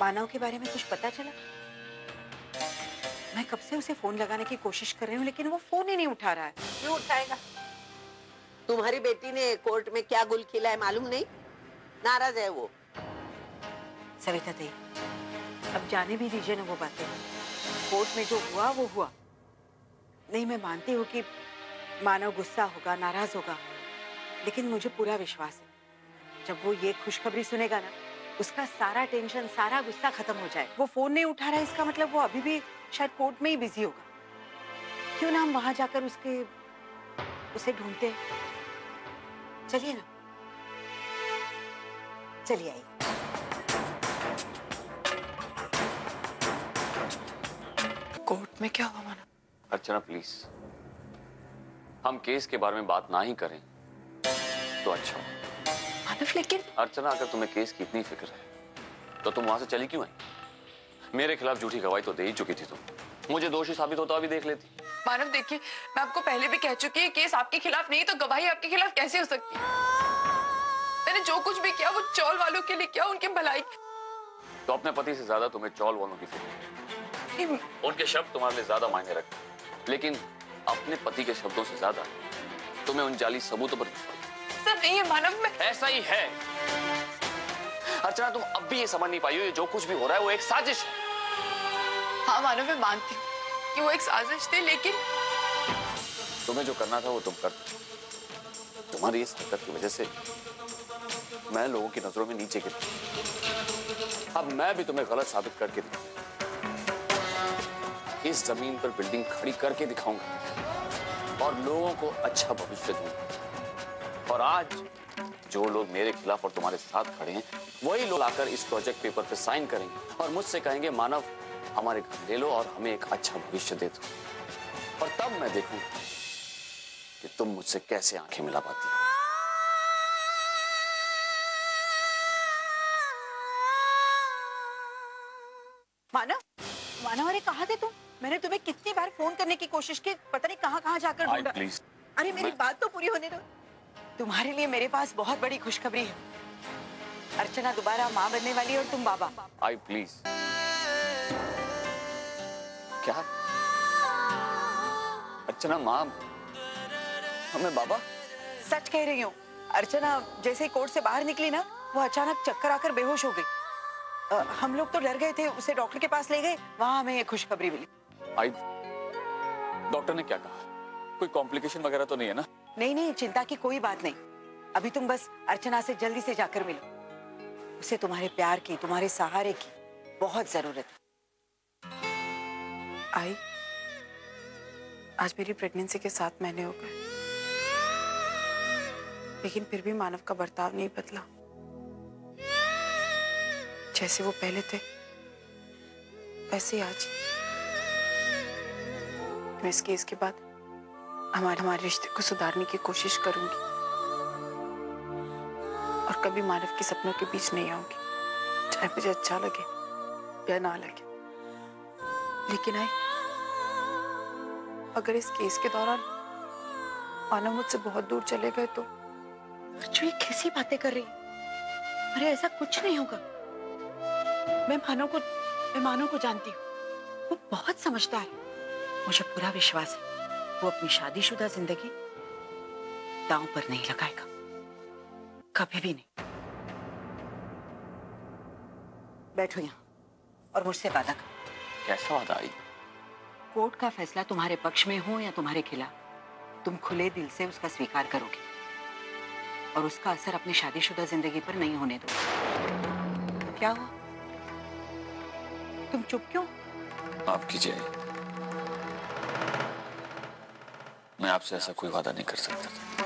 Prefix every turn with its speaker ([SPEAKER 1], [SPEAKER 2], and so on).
[SPEAKER 1] मानव के बारे में कुछ पता चला? मैं कब से उसे फोन लगाने की कोशिश कर रही हूँ लेकिन वो फोन ही नहीं उठा रहा है।
[SPEAKER 2] क्यों उठाएगा? तुम्हारी बेटी ने कोर्ट में क्या गुल खिला है मालूम नहीं? नाराज है वो।
[SPEAKER 1] सविता दी, अब जाने भी दीजिए ना वो बातें। कोर्ट में जो हुआ वो हुआ। नहीं, मैं मानती हूँ कि मानव गुस्सा होगा, नाराज होगा, लेकिन मुझे पूरा विश्वास है जब वो ये खुशखबरी सुनेगा ना, उसका सारा टेंशन, सारा गुस्सा खत्म हो जाए। वो फोन नहीं उठा रहा है, इसका मतलब वो अभी भी शायद कोर्ट में ही बिजी होगा। क्यों ना हम वहां जाकर उसे ढूंढते। चलिए ना, चलिए आइए।
[SPEAKER 3] कोर्ट में क्या हुआ माना?
[SPEAKER 4] अर्चना प्लीज, हम केस के बारे में बात ना ही करें तो अच्छा हो।
[SPEAKER 3] मानव लेकिन
[SPEAKER 4] अर्चना, अगर तुम्हें केस की इतनी फिक्र है तो तुम वहां से चली क्यों आई? मेरे खिलाफ झूठी गवाही तो दे ही चुकी थी तुम। मुझे दोषी साबित होता अभी देख लेती।
[SPEAKER 3] मानव देखिए, मैं आपको पहले भी कह चुकी है केस आपके खिलाफ नहीं तो गवाही आपके खिलाफ कैसे हो सकती है? मैंने जो कुछ भी किया वो चौल वालों के लिए किया, उनकी भलाई।
[SPEAKER 4] तो अपने पति से ज्यादा तुम्हें चौल वालों की फिक्र है। उनके शब्द तुम्हारे लिए ज्यादा मायने रखते हैं, लेकिन अपने पति के शब्दों से ज्यादा तुम्हें उन जाली सबूतों पर
[SPEAKER 3] सर नहीं है मानव, मैं
[SPEAKER 4] ऐसा ही है। अर्चना, तुम अब भी ये समझ नहीं पाई हो, ये जो कुछ भी हो रहा है वो एक साजिश है।
[SPEAKER 3] हाँ मानव, मैं मानती हूँ कि वो एक साजिश थी, लेकिन
[SPEAKER 4] तुम्हें जो करना था वो तुम कर। तुम्हारी इस हरकत की वजह से मैं लोगों की नजरों में नीचे गिर। अब मैं भी तुम्हें गलत साबित करके दिखाऊंगा। इस जमीन पर बिल्डिंग खड़ी करके दिखाऊंगा और लोगों को अच्छा भविष्य दूंगा। और आज जो लोग मेरे खिलाफ और तुम्हारे साथ खड़े हैं वही लोग आकर इस प्रोजेक्ट पेपर पे साइन करेंगे और मुझसे कहेंगे मानव हमारे घर ले लो और हमें एक अच्छा भविष्य दे दो। और तब मैं देखूंगा कि तुम मुझसे कैसे आंखें मिला पाती हो।
[SPEAKER 1] मानव, मानव, अरे कहाँ थे तुम? मैंने तुम्हें कितनी बार फोन करने की कोशिश की, पता नहीं कहाँ जाकर ढूंढा।
[SPEAKER 4] प्लीज,
[SPEAKER 1] अरे मेरी बात तो पूरी होने दो। तुम्हारे लिए मेरे पास बहुत बड़ी खुशखबरी है। अर्चना दोबारा माँ बनने वाली है और तुम बाबा।
[SPEAKER 4] आई प्लीज। क्या? अर्चना माँ, हमें बाबा?
[SPEAKER 1] सच कह रही हूँ। अर्चना जैसे ही कोर्ट से बाहर निकली ना, वो अचानक चक्कर आकर बेहोश हो गई। हम लोग तो डर गए थे, उसे डॉक्टर के पास ले गए, वहां हमें ये खुशखबरी मिली।
[SPEAKER 4] आई, डॉक्टर ने क्या कहा? कोई कॉम्प्लिकेशन वगैरह तो नहीं है ना?
[SPEAKER 1] नहीं, चिंता की कोई बात नहीं। अभी तुम बस अर्चना से जल्दी से जाकर मिलो। उसे तुम्हारे प्यार की, तुम्हारे सहारे की बहुत जरूरत है।
[SPEAKER 3] आई, आज मेरी प्रेगनेंसी के 7 महीने हो गए, लेकिन फिर भी मानव का बर्ताव नहीं बदला। जैसे वो पहले थे वैसे आज। मैं इस केस के बाद हमारे रिश्ते को सुधारने की कोशिश करूंगी और कभी मानव के सपनों के बीच नहीं आऊंगी, चाहे मुझे अच्छा लगे या ना लगे। लेकिन आई, अगर इस केस के दौरान मानव मुझसे बहुत दूर चले गए तो?
[SPEAKER 1] जो ये कैसी बातें कर रही है? अरे ऐसा कुछ नहीं होगा। मैं मानव को जानती हूँ, वो बहुत समझदार है। मुझे पूरा विश्वास है वो अपनी शादीशुदा जिंदगी दांव पर नहीं लगाएगा, कभी भी नहीं। बैठो यहाँ और मुझसे वादा करो।
[SPEAKER 4] कैसा वादा आई?
[SPEAKER 1] कोर्ट का फैसला तुम्हारे पक्ष में हो या तुम्हारे खिलाफ, तुम खुले दिल से उसका स्वीकार करोगे और उसका असर अपनी शादीशुदा जिंदगी पर नहीं होने दो। क्या हुआ? तुम चुप क्यों?
[SPEAKER 4] माफ कीजिए, मैं आपसे ऐसा कोई वादा नहीं कर सकता था।